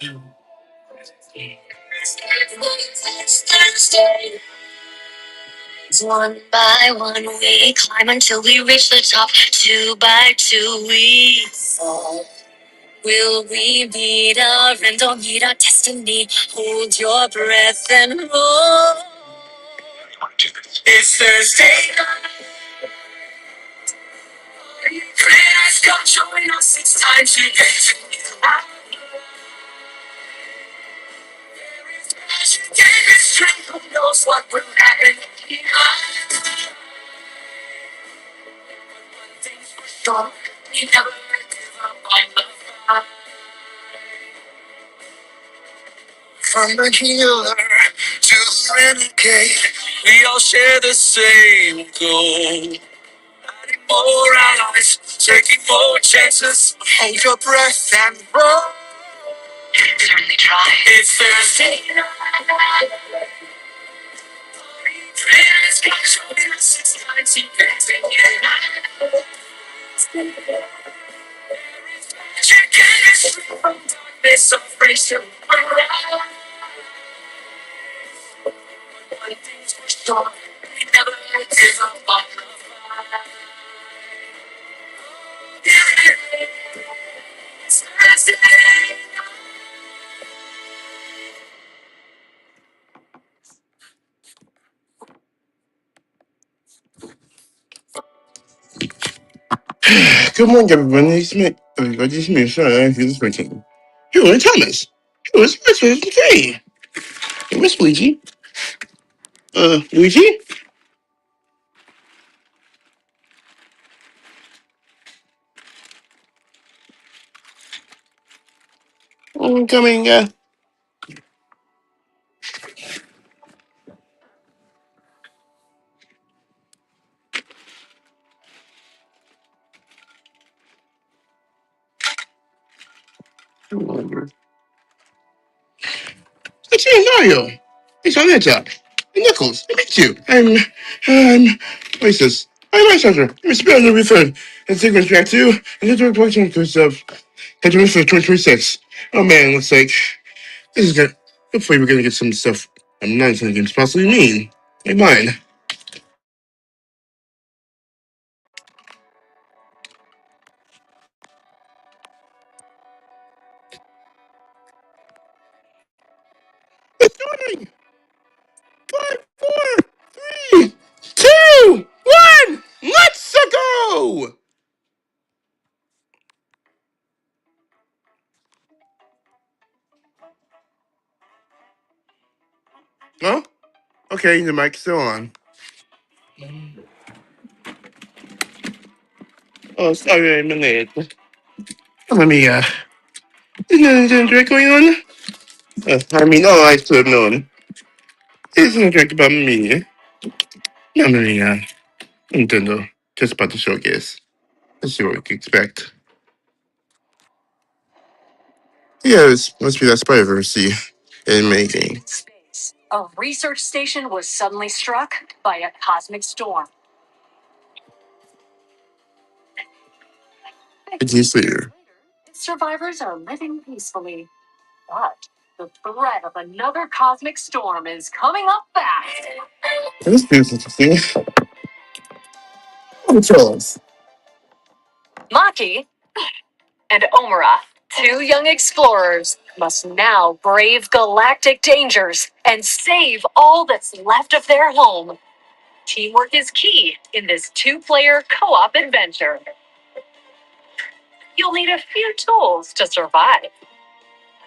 One by one we climb until we reach the top. Two by two we fall. Will we meet our end or meet our destiny? Hold your breath and roll. It's Thursday night. Friends, come join us. It's time to get to the light. Magic and mystery. Who knows what will happen here? Things for sure. We never give up on the fight. From the healer to the renegade, we all share the same goal. Adding more allies, taking more chances. Hold your breath and roll. Certainly try. It's Thursday night. Friends, come join us. It's time to get together. Chicken is free from darkness of racial morale. One thing's for sure, we never give up on the fight. It's Thursday. Good morning, everyone. It's me. Everybody, it's me, Sean. Who's speaking? Who is Thomas? Who is Mrs. J? Miss Luigi? Luigi? I'm coming, It's Mario. It's Aneta. Nichols, I meet you. What is this? I'm my center. I'm Spirit number 3rd. And sequence track 2. And the third portion because of Catching for 2026. Oh man, looks like this is good. Hopefully we're gonna get some stuff I'm not gonna games possibly mean. Hey mine. It's starting! 5, 4, 3, 2, 1! Let's go! Huh? Okay, the mic's still on. Oh, sorry I'm late. Let me, isn't anything direct going on? I should have known. Isn't a direct about me. Not really, Nintendo. Just about to showcase. Let's see what we can expect. Yes, must be that Spider-Verse in making. A research station was suddenly struck by a cosmic storm. Decades later, survivors are living peacefully, but the threat of another cosmic storm is coming up fast. This is interesting. Controls. Maki and Omura, two young explorers, must now brave galactic dangers and save all that's left of their home. Teamwork is key in this two-player co-op adventure. You'll need a few tools to survive.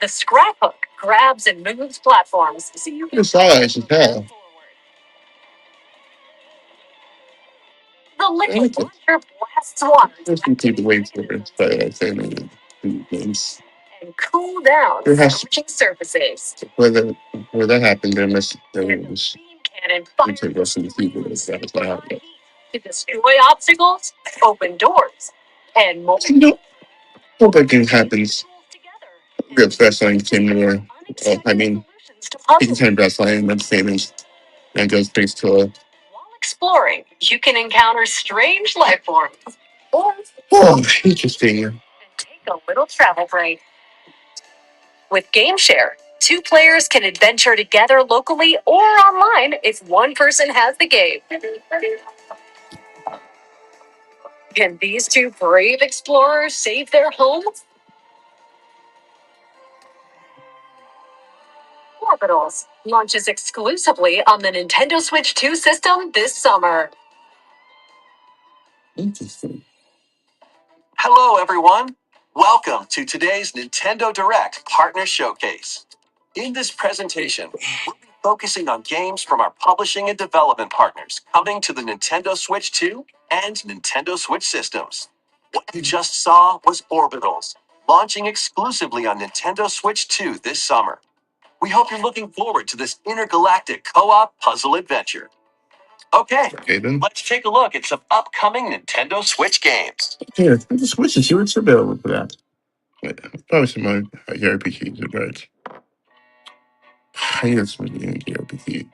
The scraphook grabs and moves platforms so you can move forward. The liquid launcher blasts water just to keep the weight for it, but I say games. And cool down scratching surfaces. Where that happened, there was cannon fires to destroy obstacles, open doors, and more. Hope that game happens. Real wrestling came more. Taking time wrestling and famous and goes based to while exploring, you can encounter strange life forms. Or interesting. And take a little travel break. With GameShare, two players can adventure together locally or online if one person has the game. Can these two brave explorers save their home? Orbitals launches exclusively on the Nintendo Switch 2 system this summer. Interesting. Hello, everyone. Welcome to today's Nintendo Direct Partner Showcase. In this presentation, we'll be focusing on games from our publishing and development partners coming to the Nintendo Switch 2 and Nintendo Switch systems. What you just saw was Orbitals, launching exclusively on Nintendo Switch 2 this summer. We hope you're looking forward to this intergalactic co-op puzzle adventure. Okay, then. let's take a look at some upcoming Nintendo Switch games. Okay, let's go to Switch and see what's available for that. Wait, probably some more JRPGs, right? I need some JRPG.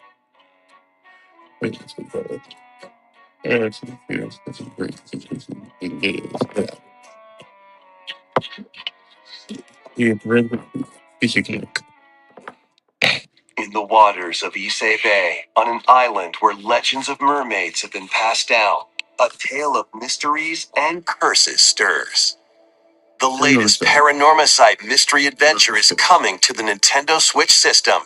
Wait, let's look at it. That's a great situation. In the waters of Issei Bay, on an island where legends of mermaids have been passed down, a tale of mysteries and curses stirs. The latest Paranormacide mystery adventure is coming to the Nintendo Switch system.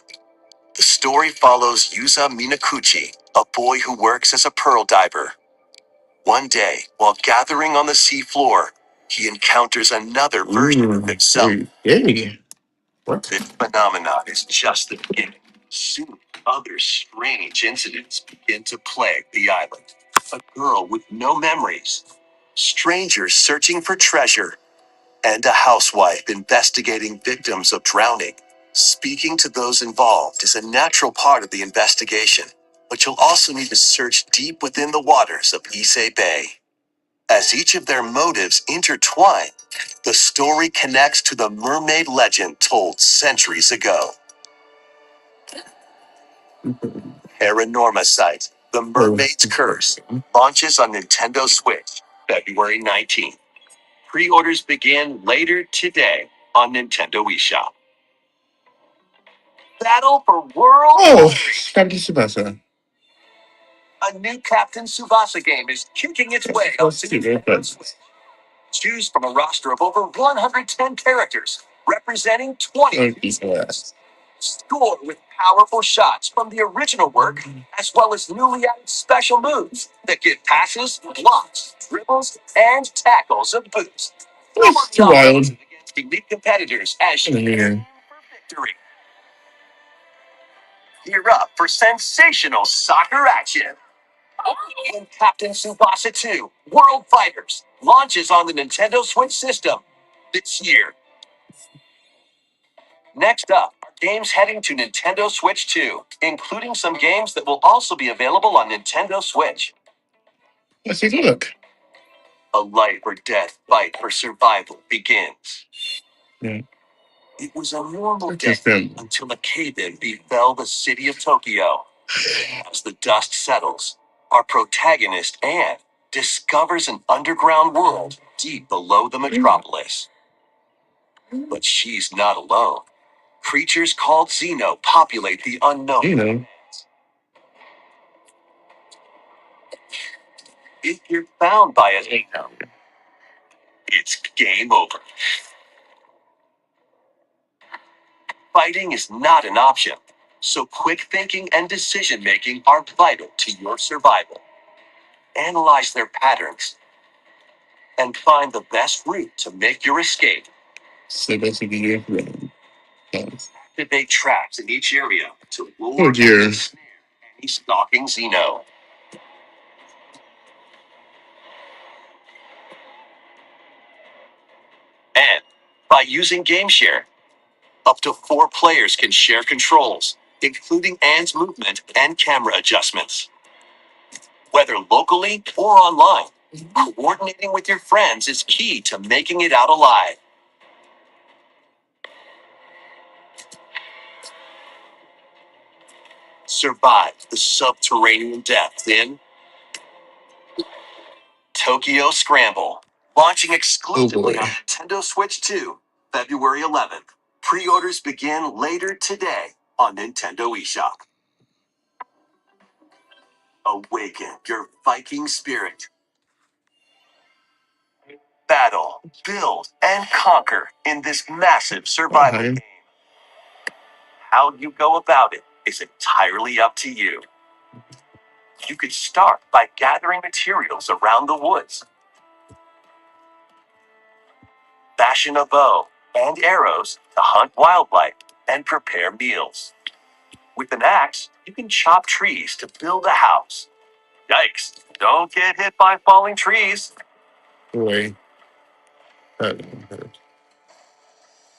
The story follows Yuza Minakuchi, a boy who works as a pearl diver. One day, while gathering on the seafloor, he encounters another version of himself. Hey, what? This phenomenon is just the beginning. Soon, other strange incidents begin to plague the island. A girl with no memories, strangers searching for treasure, and a housewife investigating victims of drowning. Speaking to those involved is a natural part of the investigation, but you'll also need to search deep within the waters of Issei Bay. As each of their motives intertwine, the story connects to the mermaid legend told centuries ago. Paranormacide, The Mermaid's Curse, launches on Nintendo Switch, February 19th. Pre-orders begin later today on Nintendo eShop. Battle for World. Oh, Captain Tsubasa. A new Captain Tsubasa game is kicking its way onto Nintendo Switch. Choose from a roster of over 110 characters, representing 20 series. Score with powerful shots from the original work, as well as newly added special moves that give passes, blocks, dribbles, and tackles a boost. That's too wild. Against elite competitors as you aim for victory. Gear up for sensational soccer action. And Captain Tsubasa 2 World Fighters launches on the Nintendo Switch system this year. Next up are games heading to Nintendo Switch 2, including some games that will also be available on Nintendo Switch. Let's take a look. A life or death fight for survival begins. Yeah. It was a normal day Interesting. until a cave-in befell the city of Tokyo. As the dust settles, our protagonist, Anne, discovers an underground world deep below the metropolis. But she's not alone. Creatures called Xeno populate the unknown. You know. If you're found by a Xeno, it's game over. Fighting is not an option, so quick thinking and decision making are vital to your survival. Analyze their patterns and find the best route to make your escape. So basically, you're Activate traps in each area to lure oh dear. and ensnare any stalking Xeno. And by using GameShare, up to 4 players can share controls, including Anne's movement and camera adjustments. Whether locally or online, coordinating with your friends is key to making it out alive. Survive the subterranean depths in Tokyo Scramble, launching exclusively on Nintendo Switch 2, February 11th. Pre-orders begin later today on Nintendo eShop. Awaken your Viking spirit. Battle, build, and conquer in this massive survival Fine. game. How you go about it is entirely up to you. You could start by gathering materials around the woods, fashion a bow and arrows to hunt wildlife and prepare meals. With an axe, you can chop trees to build a house. Yikes, don't get hit by falling trees. Wait.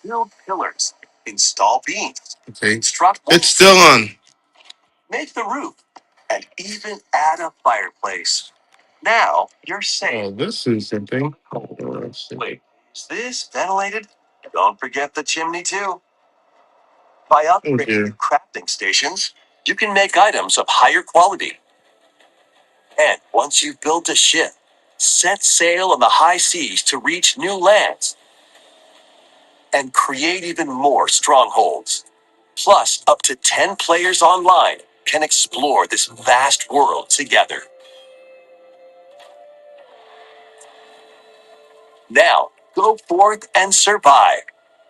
Build pillars, install beams, Okay. construct It's walls, still on. make the roof, and even add a fireplace. Now you're safe. Oh, this is something. Let's see. Wait, is this ventilated? Don't forget the chimney too. By Oh upgrading dear. your crafting stations, you can make items of higher quality. And once you've built a ship, set sail on the high seas to reach new lands and create even more strongholds. Plus, up to 10 players online can explore this vast world together. Now, go forth and survive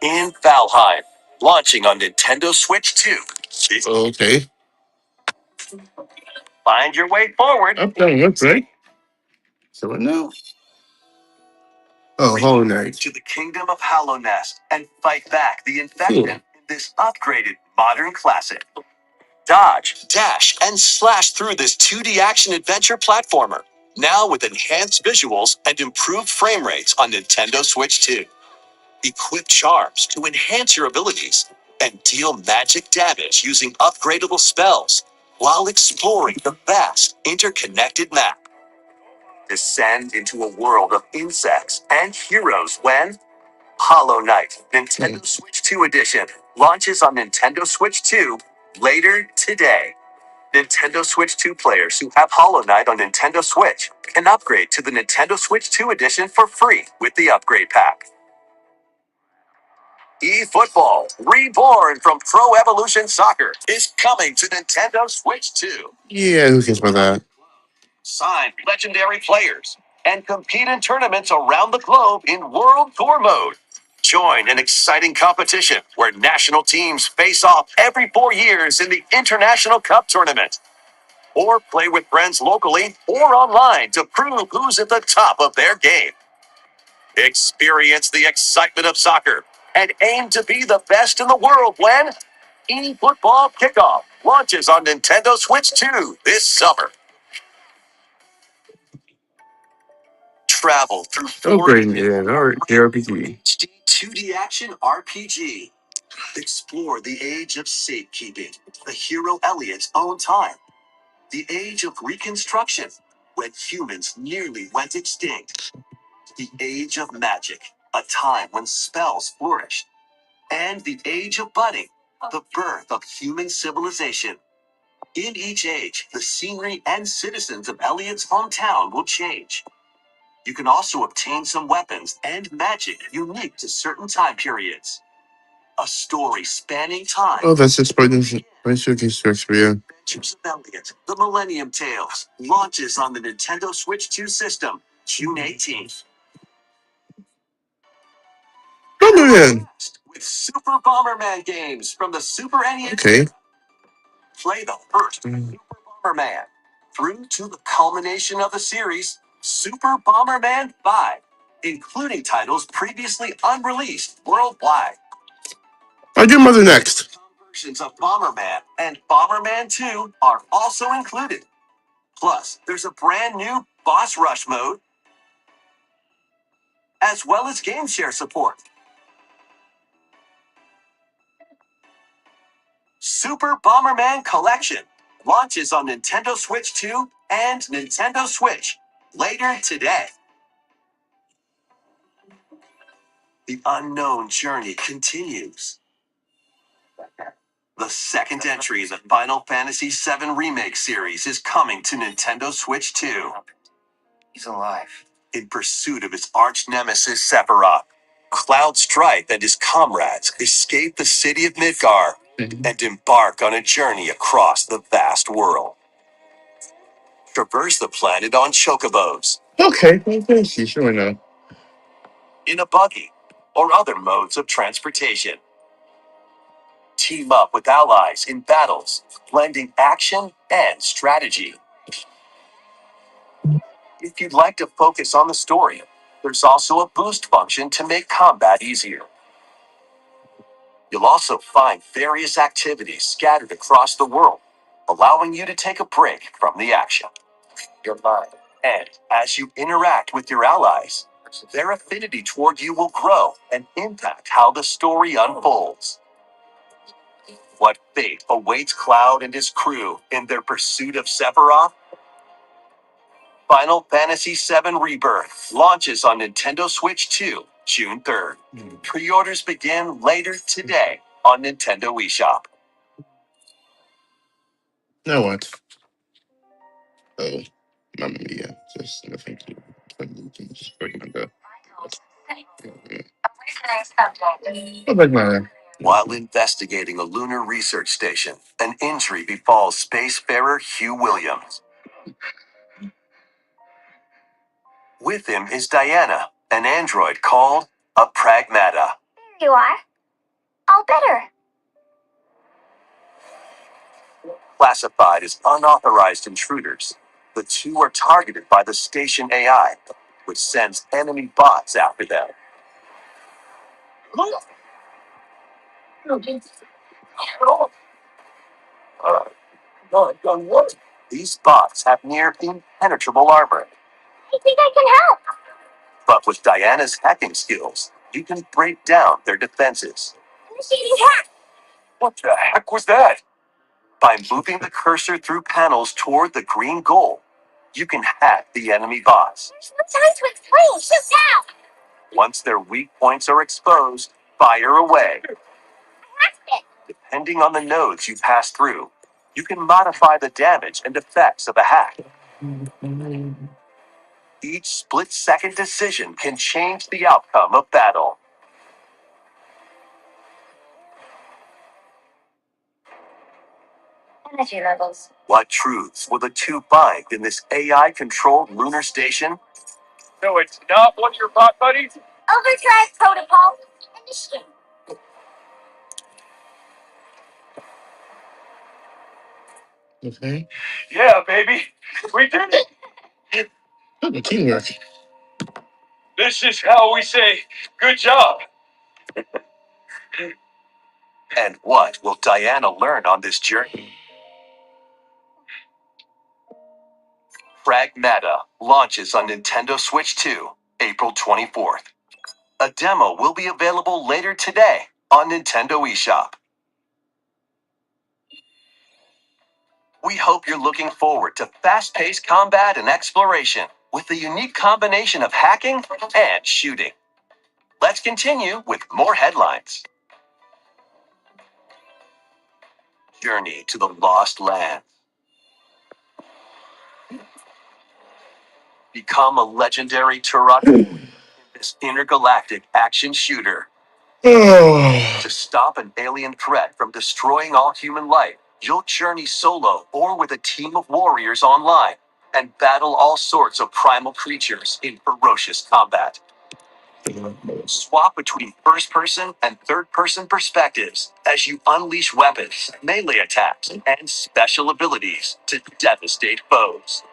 in Valheim, launching on Nintendo Switch 2. Okay. Find your way forward. Up, down, left, right. So what now? Oh, Hollow Knight. To the kingdom of Hallownest and fight back the infection Cool. in this upgraded modern classic. Dodge, dash, and slash through this 2D action adventure platformer. Now with enhanced visuals and improved frame rates on Nintendo Switch 2. Equip charms to enhance your abilities and deal magic damage using upgradable spells while exploring the vast interconnected map. Descend into a world of insects and heroes when Hollow Knight Nintendo Switch 2 Edition launches on Nintendo Switch 2 later today. Nintendo Switch 2 players who have Hollow Knight on Nintendo Switch can upgrade to the Nintendo Switch 2 Edition for free with the upgrade pack. eFootball, reborn from Pro Evolution Soccer, is coming to Nintendo Switch 2. Yeah, who cares about that? Sign legendary players and compete in tournaments around the globe in World Tour mode. Join an exciting competition where national teams face off every 4 years in the International Cup Tournament. Or play with friends locally or online to prove who's at the top of their game. Experience the excitement of soccer and aim to be the best in the world when eFootball Kickoff launches on Nintendo Switch 2 this summer. Travel through Oh, four great. Yeah, JRPG. HD 2D action RPG. Explore the age of safekeeping, the hero Elliot's own time. The age of reconstruction, when humans nearly went extinct. The age of magic, a time when spells flourished. And the age of budding, the birth of human civilization. In each age, the scenery and citizens of Elliot's hometown will change. You can also obtain some weapons and magic unique to certain time periods. A story spanning time. Oh, that's just part of my showcase tracks for you. Adventures of Elliot, The Millennium Tales, launches on the Nintendo Switch 2 system, June 18th. Bomberman. With Super Bomberman games from the Super NES. Okay. Play the first Super Bomberman through to the culmination of the series, Super Bomberman 5, including titles previously unreleased worldwide. I'll do Mother next. Versions of Bomberman and Bomberman 2 are also included. Plus, there's a brand new Boss Rush mode, as well as game share support. Super Bomberman Collection launches on Nintendo Switch 2 and Nintendo Switch later today. The unknown journey continues. The second entry in the Final Fantasy VII Remake series is coming to Nintendo Switch 2. He's alive. In pursuit of his arch nemesis Sephiroth, Cloud Stripe and his comrades escape the city of Midgar and embark on a journey across the vast world. Traverse the planet on chocobos, Okay, I see, sure enough. in a buggy, or other modes of transportation. Team up with allies in battles, blending action and strategy. If you'd like to focus on the story, there's also a boost function to make combat easier. You'll also find various activities scattered across the world, allowing you to take a break from the action. Your mind. And as you interact with your allies, their affinity toward you will grow and impact how the story unfolds. What fate awaits Cloud and his crew in their pursuit of Sephiroth? Final Fantasy VII Rebirth launches on Nintendo Switch 2, June 3rd. Pre-orders begin later today on Nintendo eShop. Now what? Oh, Mamma Mia. Just nothing to just break my gut. What like my While investigating a lunar research station, an injury befalls spacefarer Hugh Williams. With him is Diana, an android called a Pragmata. There you are. All better. Classified as unauthorized intruders, the two are targeted by the station AI, which sends enemy bots after them. These bots have near impenetrable armor, I think I can help. but with Diana's hacking skills, you can break down their defenses. Initiating hack. What the heck was that? By moving the cursor through panels toward the green goal, you can hack the enemy bots. There's no time to explain. Shoot now. Once their weak points are exposed, fire away. Hacked it. Depending on the nodes you pass through, you can modify the damage and effects of a hack. Each split-second decision can change the outcome of battle. Energy levels. What truths will the two find in this AI-controlled lunar station? No, it's not one of your bot buddies? Overdrive protocol. Initiate. okay? Yeah, baby. We did it. Oh, the teamwork. This is how we say good job. And what will Diana learn on this journey? Pragmata launches on Nintendo Switch 2, April 24th. A demo will be available later today on Nintendo eShop. We hope you're looking forward to fast-paced combat and exploration with a unique combination of hacking and shooting. Let's continue with more headlines. Journey to the Lost Land. Become a legendary Turok in this intergalactic action shooter. Oh, To stop an alien threat from destroying all human life, you'll journey solo or with a team of warriors online and battle all sorts of primal creatures in ferocious combat. Swap between first-person and third-person perspectives as you unleash weapons, melee attacks, and special abilities to devastate foes.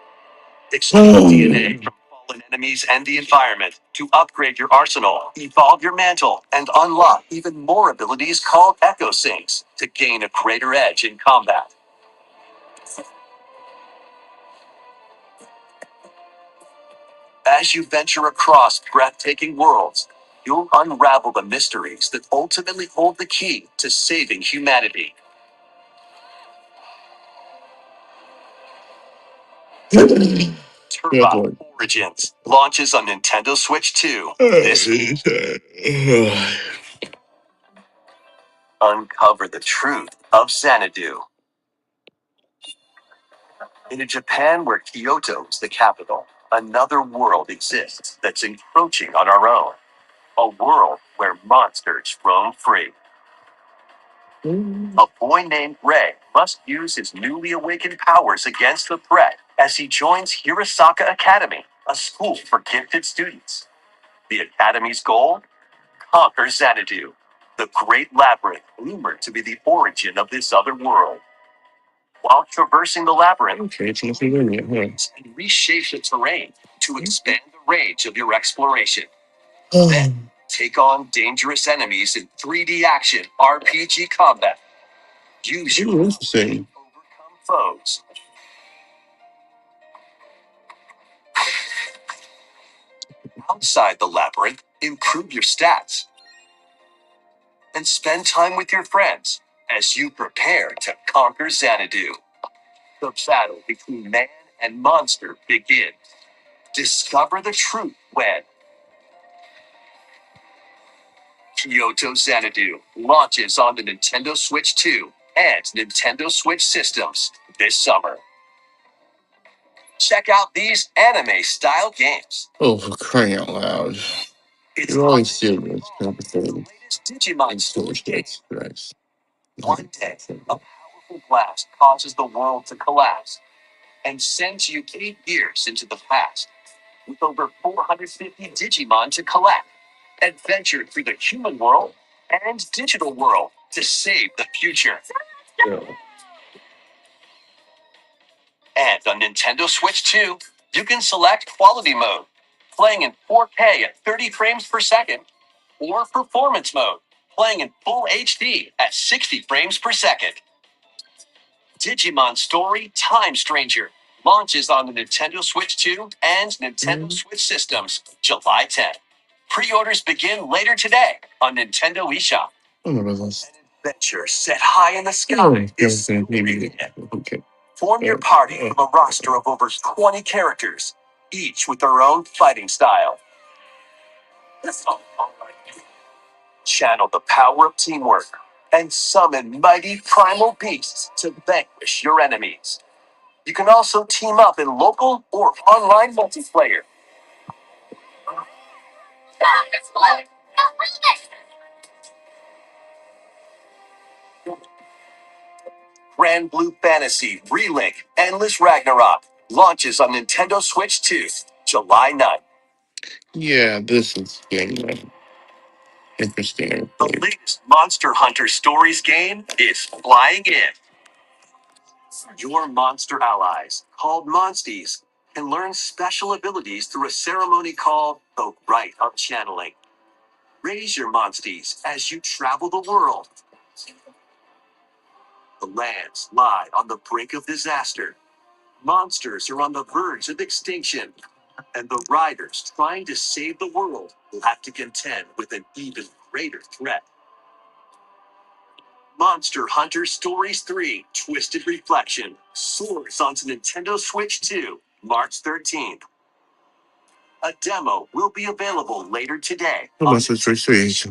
Explore DNA from fallen enemies and the environment to upgrade your arsenal, evolve your mantle, and unlock even more abilities called Echo Sinks to gain a greater edge in combat. As you venture across breathtaking worlds, you'll unravel the mysteries that ultimately hold the key to saving humanity. good Turok lord. Origins launches on Nintendo Switch 2 this week. Uncover the truth of Xanadu. In a Japan where Kyoto is the capital, another world exists that's encroaching on our own. A world where monsters roam free. A boy named Ray must use his newly awakened powers against the threat as he joins Hirosaka Academy, a school for gifted students. The Academy's goal? Conquer Xanadu, the great labyrinth rumored to be the origin of this other world. While traversing the labyrinth, Okay, it's nothing in yet, huh? and reshape the terrain to expand the range of your exploration. Oh, Take on dangerous enemies in 3D action RPG combat. Use your interesting. overcome foes. Outside the labyrinth, improve your stats and spend time with your friends as you prepare to conquer Xanadu. The battle between man and monster begins. Discover the truth when Kyoto Xanadu launches on the Nintendo Switch 2 and Nintendo Switch systems this summer. Check out these anime-style games. Oh, for crying out loud. It's You're always always serious kind of the thing. latest Digimon It's story game. Christ. One day, a powerful blast causes the world to collapse and sends you 8 years into the past with over 450 Digimon to collect. Adventure through the human world and digital world to save the future. Yeah. And on Nintendo Switch 2, you can select quality mode, playing in 4K at 30 frames per second, or performance mode, playing in full HD at 60 frames per second. Digimon Story Time Stranger launches on the Nintendo Switch 2 and Nintendo Switch systems July 10th. Pre-orders begin later today on Nintendo eShop. Oh, my goodness. An adventure set high in the sky Oh, is maybe. Okay. Form your party from a roster of over 20 characters, each with their own fighting style. Channel the power of teamwork and summon mighty primal beasts to vanquish your enemies. You can also team up in local or online multiplayer. Stop! It's flooded! No, leave it! Grand Blue Fantasy Relink Endless Ragnarok launches on Nintendo Switch 2, July 9th. Yeah, this is getting interesting. The latest Monster Hunter Stories game is flying in. Your monster allies, called Monsties, can learn special abilities through a ceremony called the Rite of Channeling. Raise your Monsties as you travel the world. The lands lie on the brink of disaster. Monsters are on the verge of extinction, and the riders trying to save the world will have to contend with an even greater threat. Monster Hunter Stories 3 Twisted Reflection soars onto Nintendo Switch 2, March 13th. A demo will be available later today. Oh, my sister, strange.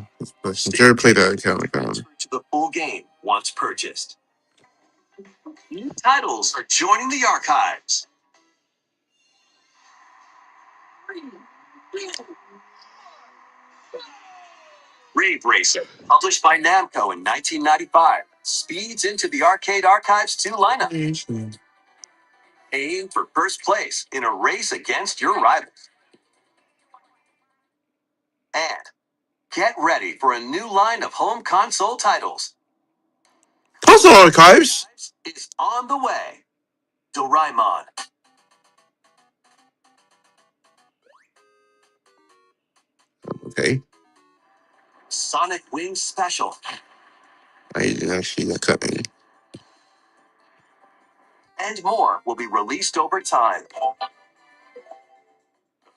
Jared played that account like To the full game once purchased. New titles are joining the archives. Rave Racer, published by Namco in 1995, speeds into the Arcade Archives 2 lineup. Aim for first place in a race against your rivals. And get ready for a new line of home console titles. Puzzle Archives. Is on the way. Doraemon, Okay. Sonic Wings Special, I didn't actually that cut me. and more will be released over time.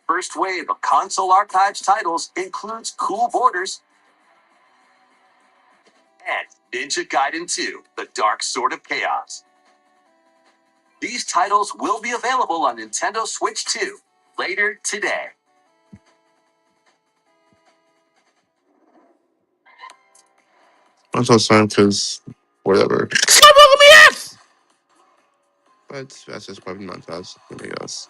First wave of console archives titles includes Cool Borders and Ninja Gaiden 2, The Dark Sword of Chaos. These titles will be available on Nintendo Switch 2 later today. I'm so sorry because whatever. Stop looking me ass! But that's just probably not us. Anybody else?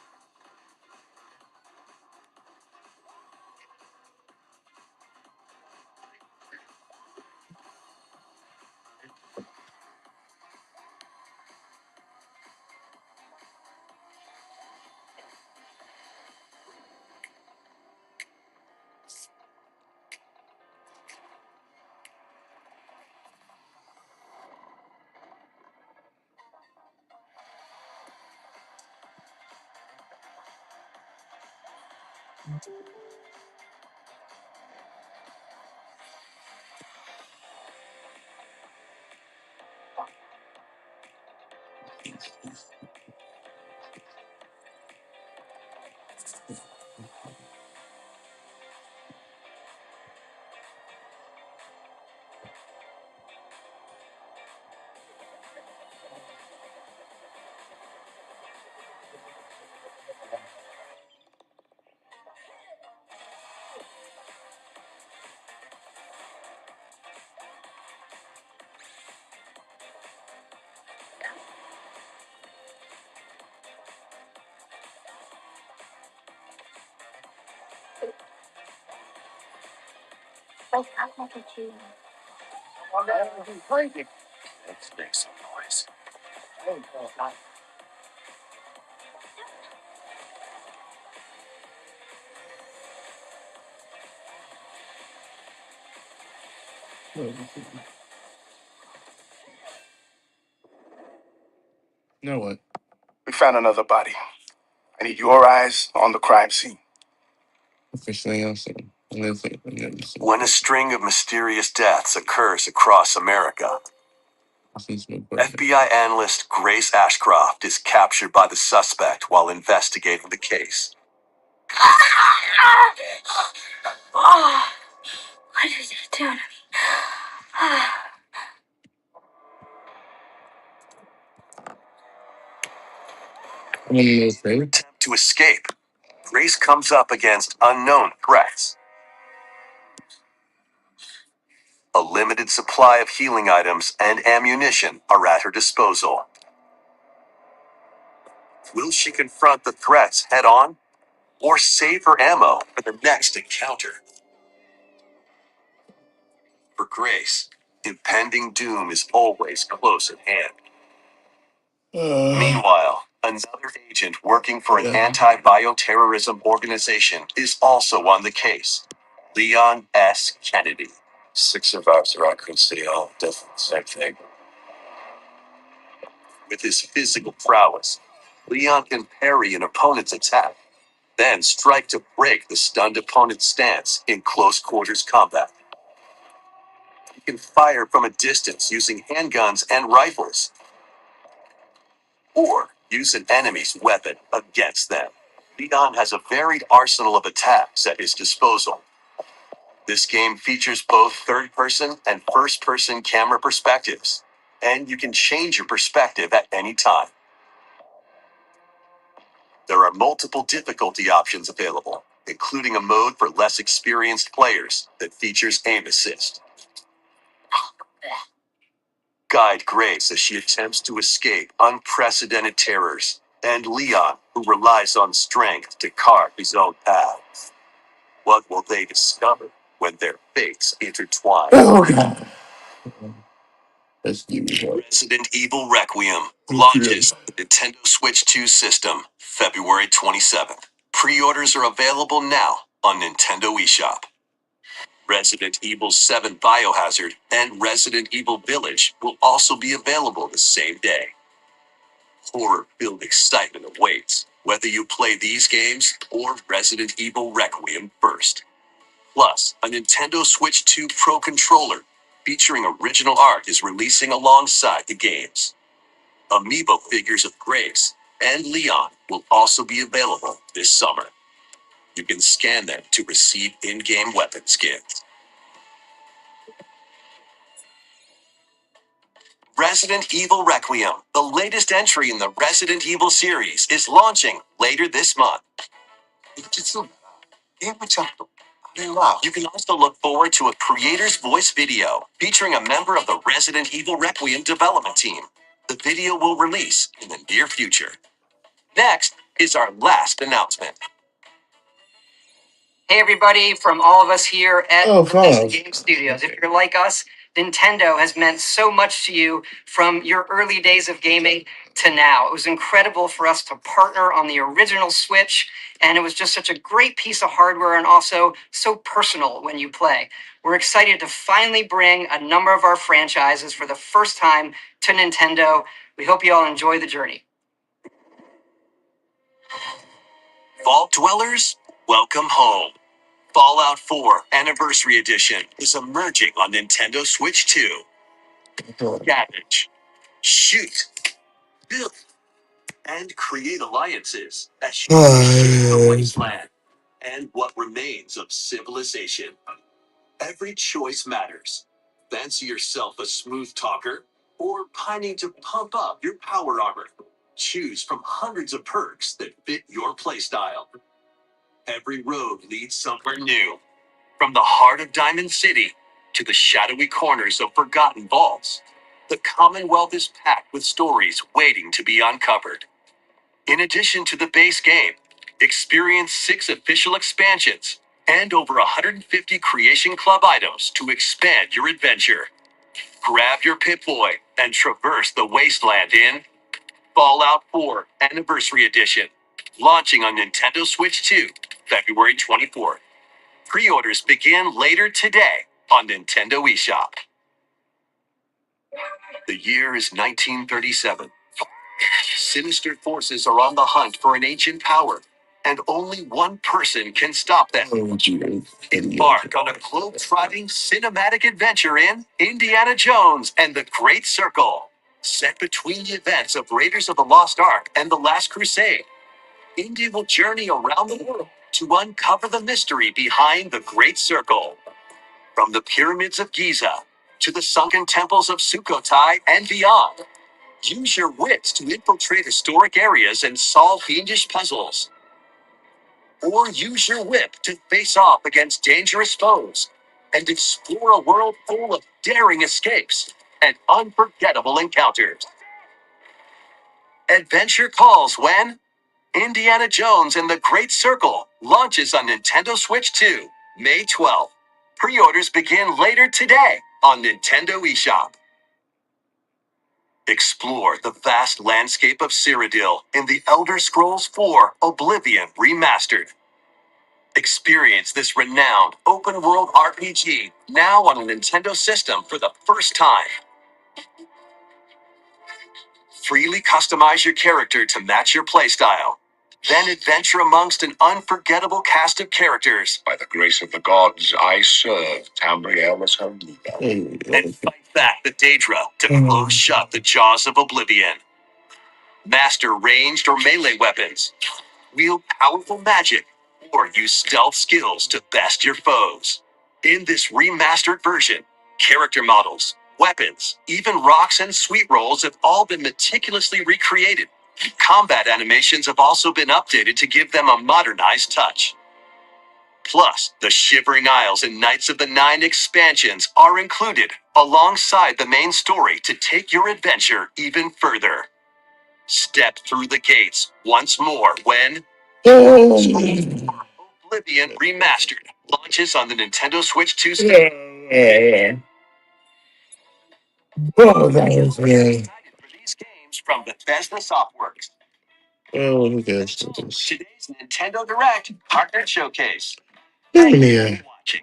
Let's make some noise. Now what? We found another body. I need your eyes on the crime scene. Officially awesome. When a string of mysterious deaths occurs across America, FBI analyst Grace Ashcroft is captured by the suspect while investigating the case. Oh, what is it doing to me? Attempt to escape, Grace comes up against unknown threats. A limited supply of healing items and ammunition are at her disposal. Will she confront the threats head on or save her ammo for the next encounter? For Grace, impending doom is always close at hand. Meanwhile, another agent working for an anti-bioterrorism organization is also on the case. Leon S. Kennedy. 6 survivors of Raccoon City Hall. Definitely the same thing. With his physical prowess, Leon can parry an opponent's attack, then strike to break the stunned opponent's stance in close quarters combat. He can fire from a distance using handguns and rifles, or use an enemy's weapon against them. Leon has a varied arsenal of attacks at his disposal. This game features both third-person and first-person camera perspectives, and you can change your perspective at any time. There are multiple difficulty options available, including a mode for less experienced players that features aim assist. Guide Grace as she attempts to escape unprecedented terrors, and Leon, who relies on strength to carve his own path. What will they discover when their fates intertwine? Oh god. That's Stevie. Resident Evil Requiem launches on the Nintendo Switch 2 system February 27th. Pre-orders are available now on Nintendo eShop. Resident Evil 7 Biohazard and Resident Evil Village will also be available the same day. Horror-filled excitement awaits, whether you play these games or Resident Evil Requiem first. Plus, a Nintendo Switch 2 Pro controller featuring original art is releasing alongside the games. Amiibo figures of Grace and Leon will also be available this summer. You can scan them to receive in-game weapon skins. Resident Evil Requiem, the latest entry in the Resident Evil series, is launching later this month. You can also look forward to a creator's voice video featuring a member of the Resident Evil Requiem development team. The video will release in the near future. Next is our last announcement. Hey everybody, from all of us here at Bethesda Game Studios. If you're like us, Nintendo has meant so much to you from your early days of gaming to now. It was incredible for us to partner on the original Switch, and it was just such a great piece of hardware and also so personal when you play. We're excited to finally bring a number of our franchises for the first time to Nintendo. We hope you all enjoy the journey. Vault Dwellers Welcome home. Fallout 4 Anniversary Edition is emerging on Nintendo Switch 2. Scavenge, shoot, build, and create alliances as you reshape the wasteland and what remains of civilization. Every choice matters. Fancy yourself a smooth talker or pining to pump up your power armor. Choose from hundreds of perks that fit your playstyle. Every road leads somewhere new, from the heart of Diamond City to the shadowy corners of forgotten vaults. The Commonwealth is packed with stories waiting to be uncovered. In addition to the base game, experience 6 official expansions and over 150 Creation Club items to expand your adventure. Grab your Pip-Boy and traverse the wasteland in Fallout 4 Anniversary Edition, launching on Nintendo Switch 2, February 24th. Pre-orders begin later today on Nintendo eShop. The year is 1937. Sinister forces are on the hunt for an ancient power, and only one person can stop them. Embark on a globe-trotting cinematic adventure in Indiana Jones and the Great Circle. Set between the events of Raiders of the Lost Ark and The Last Crusade, Indy will journey around the world to uncover the mystery behind the Great Circle. From the pyramids of Giza to the sunken temples of Sukhothai and beyond, use your wits to infiltrate historic areas and solve fiendish puzzles. Or use your whip to face off against dangerous foes and explore a world full of daring escapes and unforgettable encounters. Adventure calls when Indiana Jones and the Great Circle launches on Nintendo Switch 2, May 12th. Pre-orders begin later today on Nintendo eShop. Explore the vast landscape of Cyrodiil in The Elder Scrolls IV Oblivion Remastered. Experience this renowned open-world RPG now on a Nintendo system for the first time. Freely customize your character to match your playstyle. Then adventure amongst an unforgettable cast of characters. By the grace of the gods, I serve Tamriel as her leader. And fight back the Daedra to close shut the jaws of Oblivion. Master ranged or melee weapons. Wield powerful magic, or use stealth skills to best your foes. In this remastered version, character models, weapons, even rocks and sweet rolls have all been meticulously recreated. Combat animations have also been updated to give them a modernized touch. Plus, the Shivering Isles and Knights of the Nine expansions are included alongside the main story to take your adventure even further. Step through the gates once more when Oblivion Remastered launches on the Nintendo Switch 2 Station. Yeah. Oh, that was really. Excited for these games from Bethesda Softworks. Oh, who cares? Today's Nintendo Direct Partner Showcase. Thank you. Watching.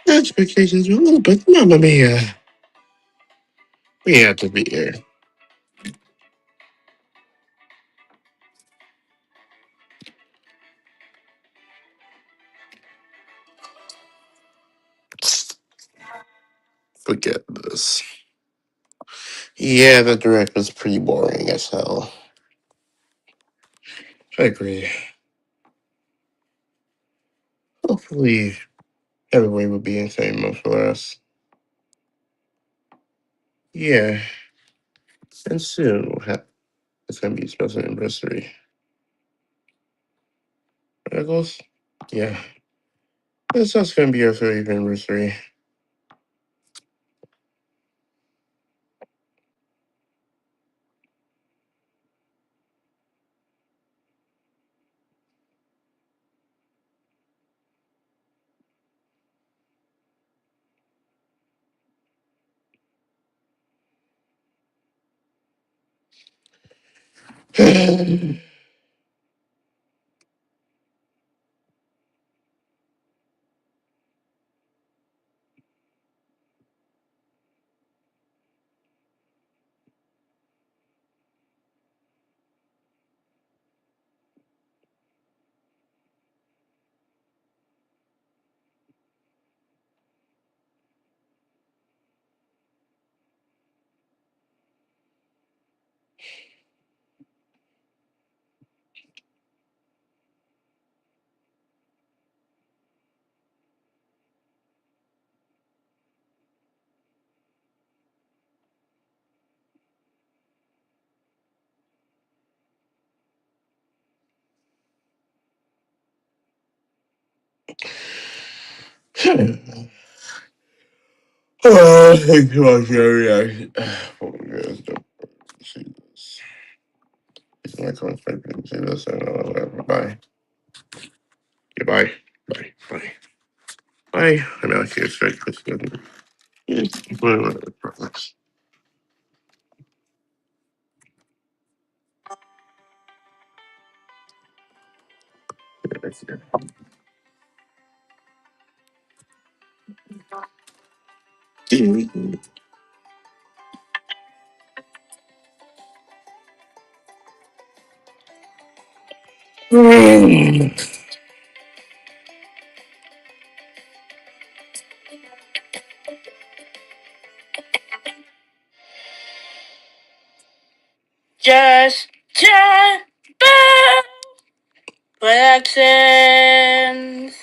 Expectations were a little bit. Mamma mia. We have to be here. Forget this. Yeah, the direct was pretty boring as hell. I agree. Hopefully, everybody will be in same mood for us. Yeah, and soon it's gonna be a special anniversary. Miracles? Yeah, it's just gonna be our 30th anniversary. Oh, thank you much, Jerry. Oh, yes, don't see this. It's my contract. See this and whatever. Bye. Goodbye. Bye. Bye. Bye. I mean, I can't expect this. Whatever. Perfect. Just Productions.